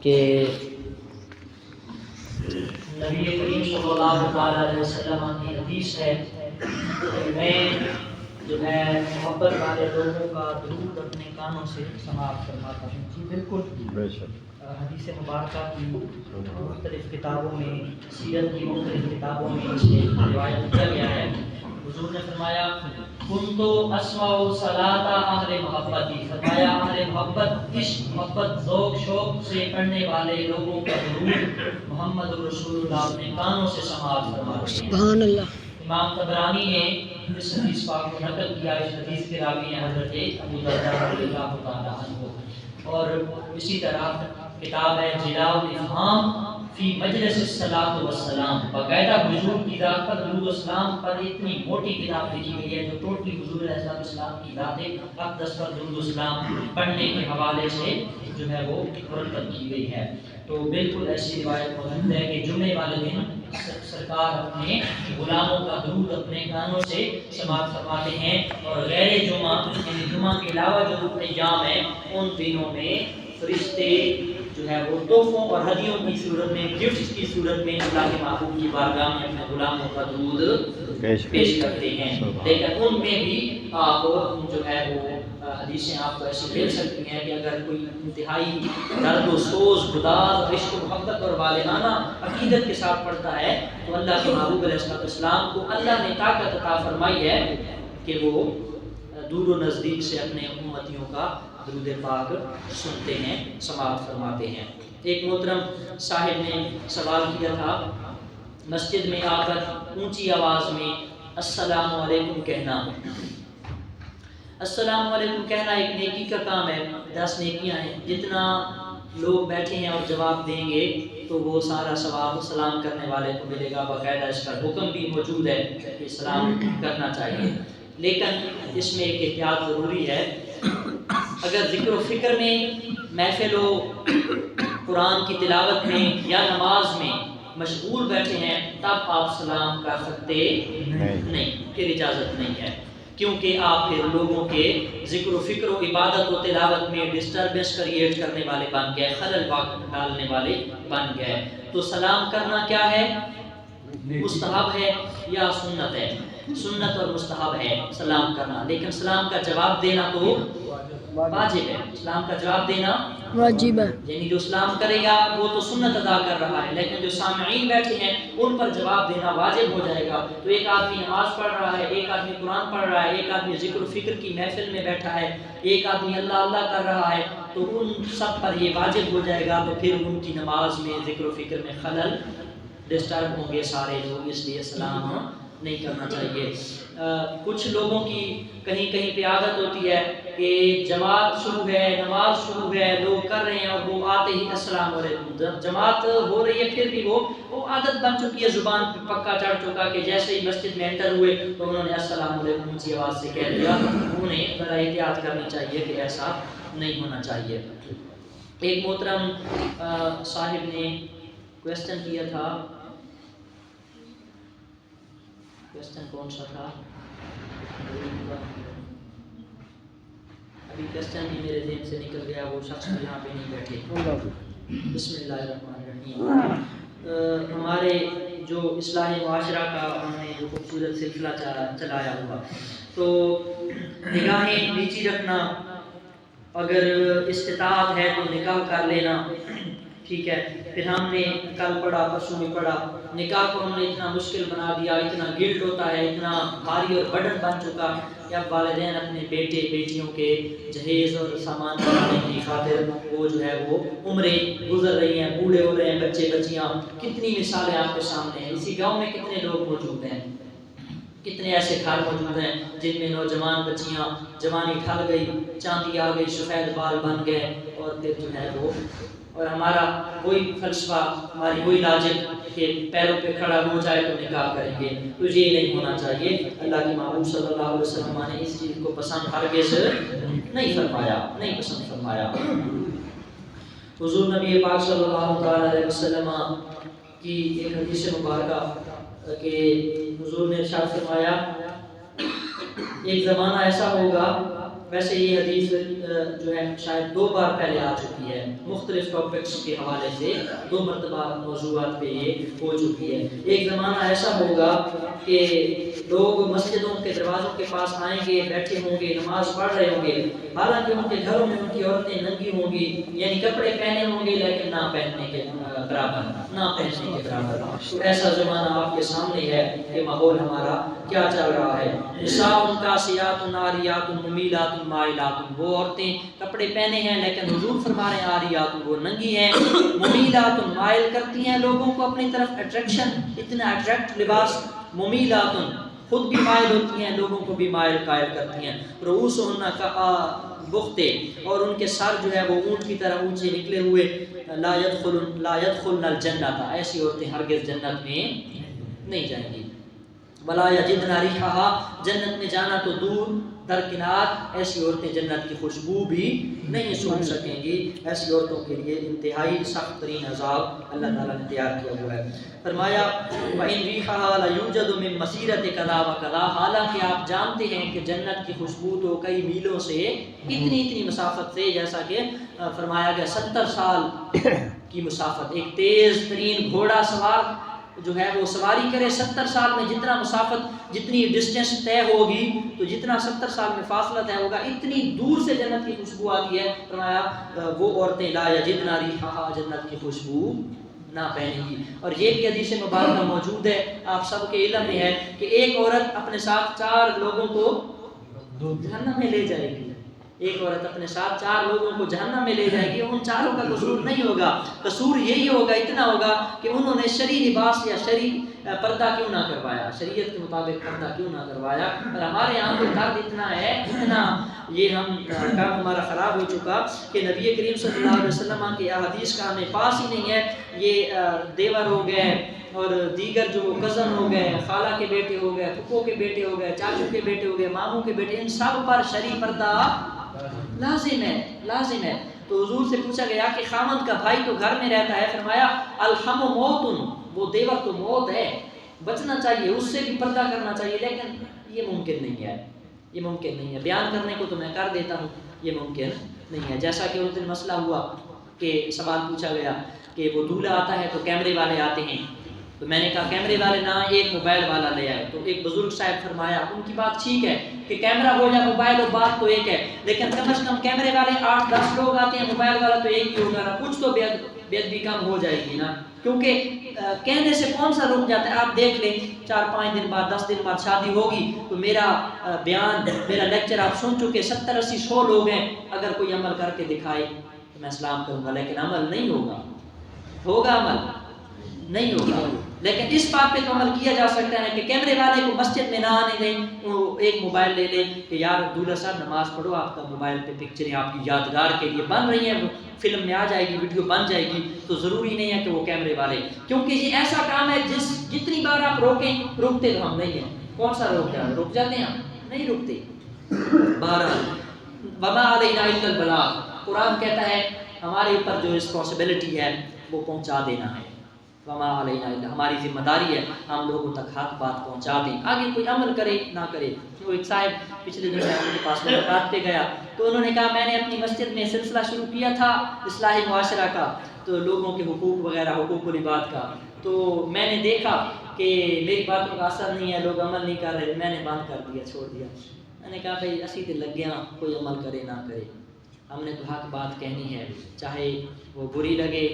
کہ نبی کریم صلی اللہ علیہ وسلم کی حدیث ہے کہ میں جو ہے محبت والے لوگوں کا درود اپنے کانوں سے سماعت فرماتا ہوں. جی بالکل. حدیث مبارکہ کی مختلف کتابوں میں، سیرت کی مختلف کتابوں میں اس سے روایت کیا گیا ہے. حضور نے فرمایا کنتو اسمع صلاۃ اہل محبتی، فرمایا اہل محبت، عشق، محبت، ذوق شوق سے پڑھنے والے لوگوں کا درود محمد رسول اللہ اپنے کانوں سے سماعت فرماتے ہیں. سبحان اللہ. امام طبرانی نے اس حدیث پاک کو نقل کیا. اس حدیث کے راوی ہیں حضرت ابو درداء رضی اللہ تعالی عنہ. اور اسی طرح کتاب ہے جلاء الافہام فی مجلس الصلاۃ والسلام، باقاعدہ حضور کی ذات پر درود و سلام پر اتنی موٹی کتاب لکھی گئی ہے جو ٹوٹلی حضور علیہ السلام کی ذات اقدس پر درود و سلام پڑھنے کے حوالے سے جو ہے وہ مرتب کی گئی ہے. تو بالکل ایسی روایت موجود ہے کہ جمعے والے دن سرکار اپنے غلاموں کا درود اپنے کانوں سے سماعت فرماتے ہیں، اور غیر جمعہ یعنی جمعہ کے علاوہ جو ایام ہیں ان دنوں میں فرشتے جو ہے وہ تحفوں اور ہدیوں کی صورت میں، گفٹس کی صورت میں اللہ کے محبوب کی بارگاہ میں اپنے غلاموں کا درود پیش کرتے ہیں. لیکن ان میں بھی آپ جو ہے وہ حدیثیں آپ کو ایسی مل سکتی ہیں کہ اگر کوئی انتہائی درد و سوز، گداز، عشق و محبت اور والہانہ عقیدت کے ساتھ پڑھتا ہے تو اللہ کے محبوب علیہ السلام کو اللہ نے طاقت عطا فرمائی ہے کہ وہ دور و نزدیک سے اپنے امتیوں کا درود پاک سنتے ہیں، سماعت فرماتے ہیں. ایک محترم صاحب نے سوال کیا تھا مسجد میں آ کر اونچی آواز میں السلام علیکم کہنا. السلام علیکم کہنا ایک نیکی کا کام ہے، 10 نیکیاں ہیں. جتنا لوگ بیٹھے ہیں اور جواب دیں گے تو وہ سارا ثواب سلام کرنے والے کو ملے گا. باقاعدہ اس کا حکم بھی موجود ہے کہ سلام کرنا چاہیے. لیکن اس میں ایک احتیاط ضروری ہے. اگر ذکر و فکر میں، محفل و قرآن کی تلاوت میں یا نماز میں مشغول بیٹھے ہیں تب آپ سلام کر سکتے نہیں، پھر اجازت نہیں ہے، کیونکہ آپ پھر لوگوں کے ذکر و فکر و عبادت و تلاوت میں ڈسٹربنس کریٹ کرنے والے بن گئے، خلل ڈالنے والے بن گئے. تو سلام کرنا کیا ہے؟ مستحب ہے یا سنت ہے؟ سنت اور مستحب ہے سلام کرنا. لیکن سلام کا جواب دینا تو واجب ہے. سلام کا جواب دینا واجب ہے، یعنی جو سلام کرے گا وہ تو سنت ادا کر رہا ہے، لیکن جو سامعین بیٹھے ہیں ان پر جواب دینا واجب ہو جائے گا. تو ایک آدمی نماز پڑھ رہا ہے، ایک آدمی قرآن پڑھ رہا ہے، ایک آدمی ذکر و فکر کی محفل میں بیٹھا ہے، ایک آدمی اللہ اللہ کر رہا ہے، تو ان سب پر یہ واجب ہو جائے گا. تو پھر ان کی نماز میں، ذکر و فکر میں خلل، ڈسٹرب ہوں گے سارے لوگ، اس لیے سلام نہیں کرنا چاہیے. کچھ لوگوں کی کہیں کہیں پہ عادت ہوتی ہے کہ جماعت شروع ہے، نماز شروع ہے، لوگ کر رہے ہیں اور وہ آتے ہی السلام علیکم. جماعت ہو رہی ہے پھر بھی وہ عادت بن چکی ہے، زبان پہ پکا چڑھ چکا کہ جیسے ہی مسجد میں انٹر ہوئے تو انہوں نے السلام علیکم اونچی آواز سے کہہ دیا. انہیں ذرا احتیاط کرنی چاہیے کہ ایسا نہیں ہونا چاہیے. ایک محترم صاحب نے کویسچن کیا تھا، کویسچن کون سا تھا؟ ابھی کویسچن بھی میرے ذہن سے نکل گیا، وہ شخص یہاں پہ نہیں بیٹھے. بسم اللہ الرحمن الرحیم. ہمارے جو اصلاح معاشرہ کا ہم نے جو خوبصورت سلسلہ چلایا ہوا، تو نگاہیں نیچی رکھنا، اگر استطاعت ہے تو نکاح کر لینا، ٹھیک ہے. پھر ہم نے کل پڑھا، پرسوں میں پڑھا، نکاح کو ہم نے اتنا مشکل بنا دیا، اتنا گلٹ ہوتا ہے، اتنا بھاری اور برڈن بن چکا کہ اب والدین اپنے بیٹے بیٹیوں کے جہیز اور سامان بنانے کی خاطر وہ جو ہے وہ عمریں گزر رہی ہیں، بوڑھے ہو رہے ہیں بچے بچیاں. کتنی مثالیں آپ کے سامنے ہیں. اسی گاؤں میں کتنے لوگ موجود ہیں، کتنے ایسے گھر موجود ہیں جن میں نوجوان بچیاں جوانی ڈھل گئی، چاندی آ گئی، سفید بال بن گئے، اور پھر جو ہے وہ، اور ہمارا وہی فلسفہ، ہماری وہی لاجک کہ پیروں پہ کھڑا ہو جائے تو نکاح کریں گے. تو یہ نہیں ہونا چاہیے. اللہ کے محبوب صلی اللہ علیہ وسلم نے اس چیز کو پسند ہرگز نہیں فرمایا، نہیں پسند فرمایا. حضور نبی پاک صلی اللہ علیہ وسلم کی ایک حدیث مبارکہ کہ حضور نے ارشاد فرمایا ایک زمانہ ایسا ہوگا ویسے یہ حدیث جو ہے شاید 2 بار پہلے آ چکی ہے، مختلف ٹاپکس کے حوالے سے 2 مرتبہ موضوعات پہ یہ ہو چکی ہے۔ ایک زمانہ ایسا ہوگا کہ لوگ مسجدوں کے دروازوں کے پاس آئیں گے، بیٹھے ہوں گے، نماز پڑھ رہے ہوں گے، حالانکہ ان کے گھروں میں ان کی عورتیں ننگی ہوں گی، یعنی کپڑے پہنے ہوں گے لیکن نہ پہننے کے برابر، نہ پہننے کے برابر۔ تو ایسا زمانہ آپ کے سامنے ہے کہ ماحول ہمارا کیا چل رہا ہے۔ نساء کاسیات عاریات ممیلات مائلات، وہ عورتیں کپڑے پہنے ہیں لیکن حضور فرما رہے ہیں عاریات، وہ ننگی ہیں، ممیلات مائل کرتی ہیں لوگوں کو اپنی طرف، اٹریکشن، اتنا اٹریکٹ لباس، ممیلات خود بھی مائل ہوتی ہیں، لوگوں کو بھی مائل قائل کرتی ہیں، رؤوسہن بختے، اور ان کے سر جو ہے وہ اونٹ کی طرح اونچے نکلے ہوئے، لا يدخلن الجنت، ایسی عورتیں ہرگز جنت میں نہیں جائیں گی، ولا یجدن ریحھا، جنت میں جانا تو دور درکنار، ایسی عورتیں جنت کی خوشبو بھی نہیں سونگھ سکیں گی۔ ایسی عورتوں کے لیے انتہائی سخت ترین عذاب اللہ تعالیٰ نے تیار کیا ہوا ہے۔ فرمایا وَإِن رِيحَهَا لَيُوجَدُ مِن مَسِيرَةِ كَذَا وَكَذَا، حالانکہ آپ جانتے ہیں کہ جنت کی خوشبو تو کئی میلوں سے، اتنی مسافت سے، جیسا کہ فرمایا گیا 70 سال کی مسافت، ایک تیز ترین گھوڑا سوار جو ہے وہ سواری کرے 70 سال میں جتنا مسافت، جتنی ڈسٹینس طے ہوگی، تو جتنا 70 سال میں فاصلہ طے ہوگا، اتنی دور سے جنت کی خوشبو آتی ہے۔ فرمایا وہ عورتیں لا یجدن ریحھا، جنت کی خوشبو نہ پہنے گی۔ اور یہ بھی حدیث مبارکہ موجود ہے، آپ سب کے علم میں ہے کہ ایک عورت اپنے ساتھ 4 لوگوں کو جہنم میں لے جائے گی، ایک عورت اپنے ساتھ 4 لوگوں کو جہنم میں لے جائے گی، ان 4 کا قصور نہیں ہوگا، قصور یہی ہوگا، اتنا ہوگا کہ انہوں نے شرعی لباس یا شرعی پردہ کیوں نہ کروایا، شریعت کے مطابق پردہ کیوں نہ کروایا۔ اور ہمارے یہاں تو درد اتنا ہے، اتنا یہ کام ہمارا خراب ہو چکا کہ نبی کریم صلی اللہ علیہ وسلم کی احادیث کا ہمیں پاس ہی نہیں ہے۔ یہ دیور ہو گئے اور دیگر جو کزن ہو گئے، خالہ کے بیٹے ہو گئے، پھپھو کے بیٹے ہو گئے، چاچو کے بیٹے ہو گئے، ماموں کے بیٹے، ان سب پر شرعی پردہ لازم ہے۔ تو حضور سے پوچھا گیا کہ خامند کا بھائی تو گھر میں رہتا ہے، فرمایا الحم موتن، وہ دیور تو موت ہے، بچنا چاہیے، اس سے بھی پردہ کرنا چاہیے، لیکن یہ ممکن نہیں ہے، بیان کرنے کو تو میں کر دیتا ہوں، یہ ممکن نہیں ہے۔ جیسا کہ اس دن مسئلہ ہوا کہ سوال پوچھا گیا کہ وہ دولہا آتا ہے تو کیمرے والے آتے ہیں، تو میں نے کہا کیمرے والے نہ، ایک موبائل والا لے آئے۔ تو ایک بزرگ صاحب فرمایا، ان کی بات ٹھیک ہے کہ کیمرہ ہو یا موبائل ہو، بات تو ایک ہے، لیکن کم از کم کیمرے والے 8-10 لوگ آتے ہیں، موبائل والا تو ایک ہی ہوگا نا، کچھ تو بے ادبی کم ہو جائے گی نا، کیونکہ کہنے سے کون سا رک جاتا ہے۔ آپ دیکھ لیں 4-5 دن بعد، 10 دن بعد شادی ہوگی تو میرا بیان، میرا لیکچر آپ سن چکے، 70-80-100 لوگ ہیں، اگر کوئی عمل کر کے دکھائے تو میں سلام کروں گا، لیکن عمل نہیں ہوگا، عمل نہیں ہوگا۔ لیکن اس بات پہ تو عمل کیا جا سکتا ہے کہ کیمرے والے کو مسجد میں نہ آنے دیں، وہ ایک موبائل لے لیں کہ یار دولہا صاحب نماز پڑھو، آپ کا موبائل پہ پکچریں آپ کی یادگار کے لیے بن رہی ہیں، فلم میں آ جائے گی، ویڈیو بن جائے گی، تو ضروری نہیں ہے کہ وہ کیمرے والے، کیونکہ یہ ایسا کام ہے جتنی بار آپ روکیں، رکتے تو ہم نہیں ہیں، کون سا رک جاتے ہیں، نہیں رکتے۔ بہرحال وما علینا الا البلاغ، قرآن کہتا ہے ہمارے اوپر جو رسپانسبلٹی ہے وہ پہنچا دینا ہے، وما علینا الا، ہماری ذمہ داری ہے ہم لوگوں تک حق بات پہنچا دیں، آگے کوئی عمل کرے نہ کرے۔ وہ ایک صاحب پچھلے دن ان کے پاس ملاقات پہ گیا تو انہوں نے کہا میں نے اپنی مسجد میں سلسلہ شروع کیا تھا اصلاح معاشرہ کا، تو لوگوں کے حقوق وغیرہ، حقوق العباد کا، تو میں نے دیکھا کہ میری باتوں کا اثر نہیں ہے، لوگ عمل نہیں کر رہے، میں نے بند کر دیا، چھوڑ دیا۔ میں نے کہا بھائی اسی تے لگ گیا، کوئی عمل کرے نہ کرے، ہم نے تو حق بات کہنی ہے، چاہے وہ بری لگے،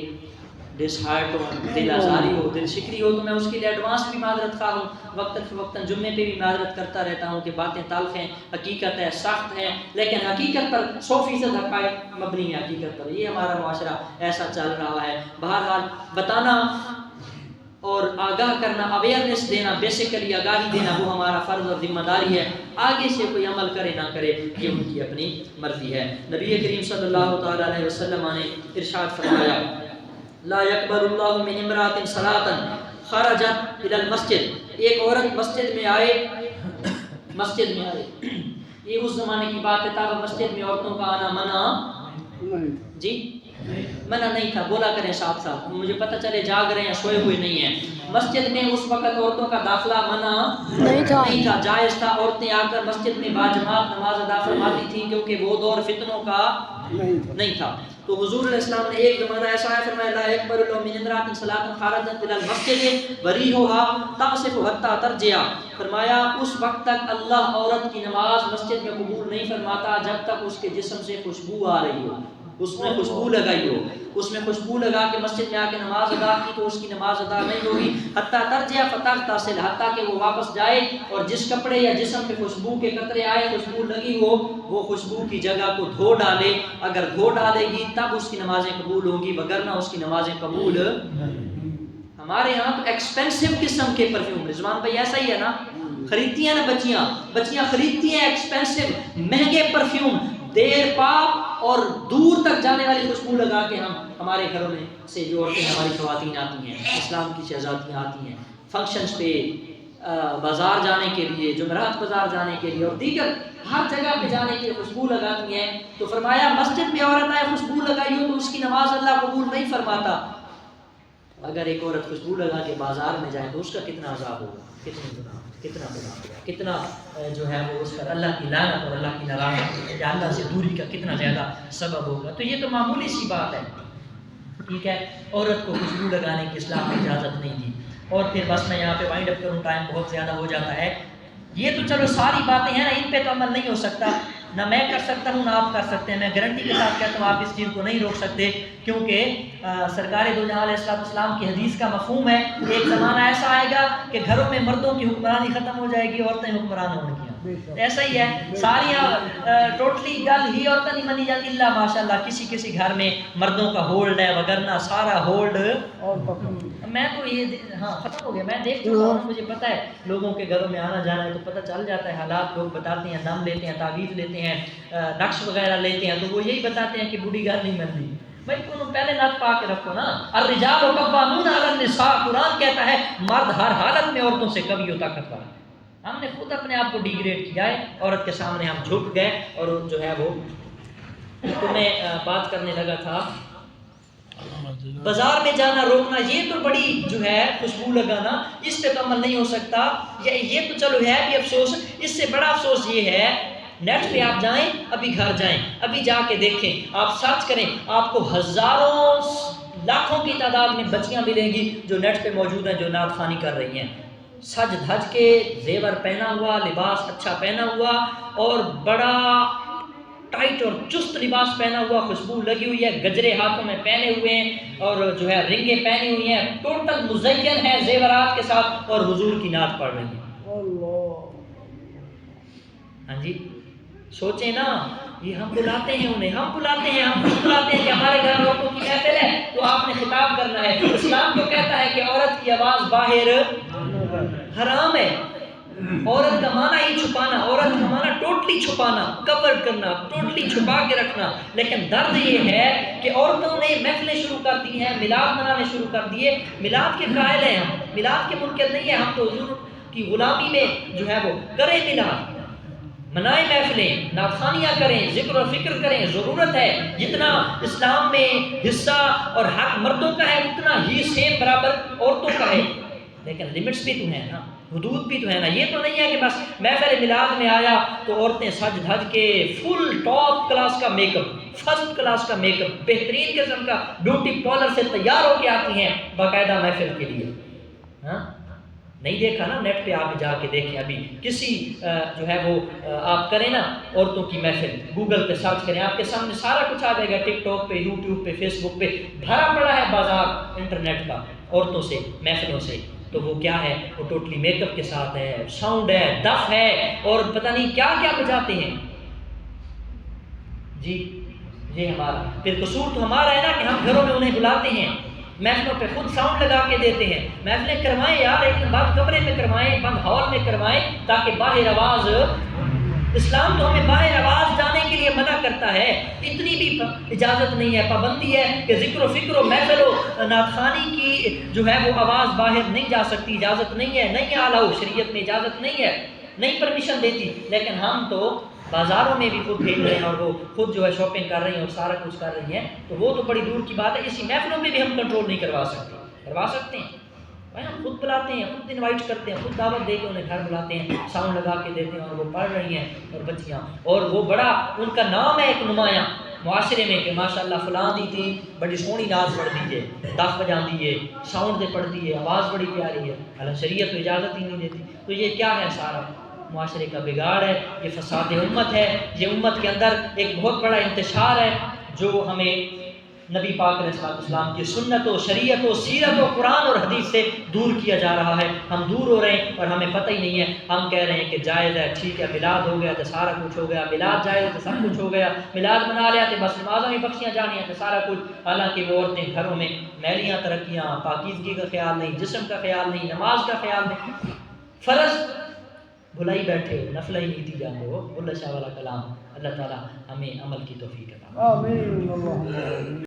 ڈس ہارٹ ہو، دل آزاری ہو، دل شکری ہو، تو میں اس کے لیے ایڈوانس بھی معذرت خواہ ہوں، وقتاً فوقتاً جمعے پہ بھی معذرت کرتا رہتا ہوں کہ باتیں تلخ ہیں، حقیقت ہے، سخت ہے، لیکن حقیقت پر 100% حقائق مبنی ہے، حقیقت پر، یہ ہمارا معاشرہ ایسا چل رہا ہے۔ بہرحال بتانا اور آگاہ کرنا، اویئرنیس دینا، بیسیکلی آگاہی دینا، وہ ہمارا فرض اور ذمہ داری ہے، آگے سے کوئی عمل کرے نہ کرے یہ ان کی اپنی مرضی ہے۔ نبی کریم صلی اللہ تعالیٰ علیہ وسلم نے ارشاد فرمایا لا يقبل اللہ من امرأة صلاة خرجت الى المسجد، ایک عورت مسجد میں آئے، یہ اس زمانے کی بات ہے، تب مسجد میں عورتوں کا آنا منع جی منع نہیں تھا، بولا کریں ساتھ ساتھ، مجھے پتہ چلے جاگ رہے ہیں سوئے ہوئے نہیں ہیں۔ مسجد میں اس وقت عورتوں کا داخلہ منع نہیں تھا، جائز تھا، عورتیں آ کر مسجد میں باجماعت نماز ادا فرماتی تھیں کیونکہ وہ دور فتنوں کا نہیں تھا۔ تو حضور علیہ السلام نے ایک زمانہ ایسا ہے فرمایا لا يقبل الله من امرأة صلاة خارجت الى المسجد وريحها تعصف حتى ترجع، فرمایا اس وقت تک اللہ عورت کی نماز مسجد میں قبول نہیں فرماتا جب تک اس کے جسم سے خوشبو آ رہی ہو، اس میں خوشبو لگائی ہو، اس میں خوشبو لگا کے مسجد میں آ کے نماز ادا کی تو اس کی نماز ادا نہیں ہوگی۔ حتیٰ ترجع فتغتسل، حتیٰ کہ وہ واپس جائے اور جس کپڑے یا جسم پہ خوشبو کے قطرے آئے، خوشبو لگی ہو، وہ خوشبو کی جگہ کو دھو ڈالے، اگر دھو ڈالے گی تب اس کی نمازیں قبول ہوں گی، وگرنہ اس کی نمازیں قبول۔ ہمارے یہاں تو ایکسپینسو قسم کے پرفیوم، رضوان بھائی ایسا ہی ہے نا، خریدتی ہیں نا بچیاں خریدتی ہیں ایکسپینسو مہنگے پرفیوم، دیر پا اور دور تک جانے والی خوشبو لگا کے ہمارے گھروں میں سے جو عورتیں ہماری خواتین آتی ہیں، اسلام کی شہزادیاں آتی ہیں فنکشنز پہ، بازار جانے کے لیے، جمعرات بازار جانے کے لیے اور دیگر ہر جگہ پہ جانے کے لیے خوشبو لگاتی ہیں، تو فرمایا مسجد میں عورت آئے خوشبو لگائی ہو تو اس کی نماز اللہ قبول نہیں فرماتا۔ اگر ایک عورت خوشبو لگا کے بازار میں جائے تو اس کا کتنا عذاب ہوگا، کتنا گناہ ہوگا، کتنا جو ہے وہ اس پر اللہ کی لعنت اور اللہ کی ناراضگی یا اللہ سے دوری کا کتنا زیادہ سبب ہوگا۔ تو یہ تو معمولی سی بات ہے، ٹھیک ہے، عورت کو خوشبو لگانے کی اسلام میں اجازت نہیں دی۔ اور پھر بس میں یہاں پہ وائنڈ اپ کروں، ٹائم بہت زیادہ ہو جاتا ہے۔ یہ تو چلو ساری باتیں ہیں نا، ان پہ تو عمل نہیں ہو سکتا، نہ میں کر سکتا ہوں نہ آپ کر سکتے ہیں، میں گارنٹی کے ساتھ کہتا ہوں آپ اس چیز کو نہیں روک سکتے، کیونکہ سرکار دو جہاں علیہ السلام کی حدیث کا مفہوم ہے ایک زمانہ ایسا آئے گا کہ گھروں میں مردوں کی حکمرانی ختم ہو جائے گی، عورتیں حکمران ہوں گی۔ ایسا ہی ہے، ساریاں ٹوٹلی گل ہی عورتیں نہیں مانی جاتی، اللہ ماشاء اللہ کسی گھر میں مردوں کا ہولڈ ہے، وگرنہ سارا ہولڈ میں تو یہ ہاں ختم ہو گیا، میں دیکھ چکا ہوں، مجھے پتہ ہے لوگوں کے گھروں میں آنا جانا ہے تو پتہ چل جاتا ہے، حالات لوگ بتاتے ہیں، دم لیتے ہیں، تعویذ لیتے ہیں، نقش وغیرہ لیتے ہیں، تو وہ یہی بتاتے ہیں کہ بوڑھی گھر نہیں ملتی۔ بھائی تم پہلے نعت پا کے رکھو نا، الرجال قوامون علی النساء، قرآن کہتا ہے مرد ہر حالت میں عورتوں سے کبھی طاقتور ہے۔ ہم نے خود اپنے آپ کو ڈیگریڈ کیا ہے، عورت کے سامنے ہم جھک گئے، اور جو ہے وہ تو میں بات کرنے لگا تھا بازار میں جانا روکنا، یہ تو بڑی جو ہے خوشبو لگانا، اس پہ تو عمل نہیں ہو سکتا، یہ تو چلو ہے بھی افسوس۔ اس سے بڑا افسوس یہ ہے نیٹ پہ آپ جائیں، ابھی گھر جائیں، ابھی جا کے دیکھیں، آپ سرچ کریں، آپ کو ہزاروں لاکھوں کی تعداد میں بچیاں ملیں گی جو نیٹ پہ موجود ہیں، جو نعت خوانی کر رہی ہیں، سج دھج کے، زیور پہنا ہوا، لباس اچھا پہنا ہوا، اور بڑا ٹائٹ اور چست لباس پہنا ہوا، خوشبو لگی ہوئی ہے، گجرے ہاتھوں میں پہنے ہوئے ہیں، اور جو ہے رنگیں پہنی ہوئی ہیں، ٹوٹل مزین ہے زیورات کے ساتھ، اور حضور کی نعت پڑھ رہی ہیں۔ ہاں جی سوچیں نا، یہ ہم بلاتے ہیں انہیں، ہم بلاتے ہیں کہ ہمارے گھر عورتوں کی محفل ہے تو آپ نے خطاب کرنا ہے۔ اسلام تو کہتا ہے کہ عورت کی آواز باہر حرام ہے، عورت کا معنی ہی چھپانا، عورت کا معنی ٹوٹلی چھپانا، کور کرنا، ٹوٹلی چھپا کے رکھنا۔ لیکن درد یہ ہے کہ عورتوں نے محفلیں شروع کر دی ہیں، میلاد منانے شروع کر دیے، میلاد کے قائل ہیں ہم، میلاد کے منکر نہیں ہیں ہم، تو حضور کی غلامی میں جو ہے وہ کریں، میلاد منائیں، محفلیں نعت خوانیاں کریں، ذکر و فکر کریں، ضرورت ہے، جتنا اسلام میں حصہ اور حق مردوں کا ہے اتنا ہی سیم برابر عورتوں کا ہے، لیکن لمٹس بھی تو ہیں نا، حدود بھی تو ہے نا۔ یہ تو نہیں ہے کہ بس محفل میلاد میں آیا تو عورتیں سج دھج کے فل ٹاپ کلاس کا میک اپ، فرسٹ کلاس کا میک اپ، بہترین قسم کا بیوٹی پارلر سے تیار ہو کے آتی ہیں باقاعدہ محفل کے لیے۔ ہاں نہیں دیکھا نا، نیٹ پہ آپ جا کے دیکھیں، ابھی کسی جو ہے وہ آپ کریں نا عورتوں کی محفل، گوگل پہ سرچ کریں، آپ کے سامنے سارا کچھ آ جائے گا، ٹک ٹاک پہ، یوٹیوب پہ، فیس بک پہ بھرا پڑا ہے بازار انٹرنیٹ کا عورتوں سے، محفلوں سے۔ تو وہ کیا ہے، وہ ٹوٹلی میک اپ کے ساتھ ہے، ساؤنڈ ہے، دف ہے، اور پتہ نہیں کیا کیا بجاتے ہیں۔ جی یہ ہمارا پھر قصور تو ہمارا ہے نا کہ ہم گھروں میں انہیں بلاتے ہیں، محفلوں پہ خود ساؤنڈ لگا کے دیتے ہیں۔ محفلیں کروائیں یار، لیکن بند کمرے میں کروائیں، بند ہال میں کروائیں، تاکہ باہر آواز، اسلام تو ہمیں باہر آواز جانے کے لیے منع کرتا ہے، اتنی بھی اجازت نہیں ہے، پابندی ہے کہ ذکر و فکر و محفل و نعت خوانی کی جو ہے وہ آواز باہر نہیں جا سکتی، اجازت نہیں ہے، نہیں اعلیٰ شریعت میں اجازت نہیں ہے، نہیں پرمیشن دیتی، لیکن ہم تو بازاروں میں بھی خود کھیل رہے ہیں اور وہ خود جو ہے شاپنگ کر رہی ہیں اور سارا کچھ کر رہی ہیں، تو وہ تو بڑی دور کی بات ہے. اسی محفلوں میں بھی ہم کنٹرول نہیں کروا سکتے ہیں. بھائی ہم خود بلاتے ہیں، خود انوائٹ کرتے ہیں، خود دعوت دے کے انہیں گھر بلاتے ہیں، ساؤنڈ لگا کے دیتے ہیں اور وہ پڑھ رہی ہیں اور بچیاں، اور وہ بڑا ان کا نام ہے ایک نمایاں معاشرے میں کہ ماشاءاللہ فلاں دی تھی بڑی سونی ناز پڑھتی ہے، دف بجاندی ہے، ساؤنڈ دے پڑھتی ہے، آواز بڑی پیاری ہے، حالانکہ شریعت تو اجازت ہی نہیں دیتی. تو یہ کیا ہے؟ سارا معاشرے کا بگاڑ ہے، یہ فساد امت ہے، یہ امت کے اندر ایک بہت بڑا انتشار ہے جو ہمیں نبی پاک علیہ السلام کی سنت و شریعت و سیرت و قرآن اور حدیث سے دور کیا جا رہا ہے. ہم دور ہو رہے ہیں اور ہمیں پتہ ہی نہیں ہے. ہم کہہ رہے ہیں کہ جائز ہے، ٹھیک ہے، میلاد ہو گیا تو سارا کچھ ہو گیا، میلاد جائز ہے تو سب کچھ ہو گیا، میلاد بنا لیا تو بس نمازوں میں بخشیاں جانی ہیں تو سارا کچھ. حالانکہ وہ عورتیں گھروں میں میلیاں ترقیاں، پاکیزگی کا خیال نہیں، جسم کا خیال نہیں، نماز کا خیال نہیں، فرض بھلائی بیٹھے ہو، نفلہ ہی نیتی جانتے ہو. اللہ شاہ والا کلام. اللہ تعالیٰ ہمیں عمل کی توفیق عطا فرمائے. آمین.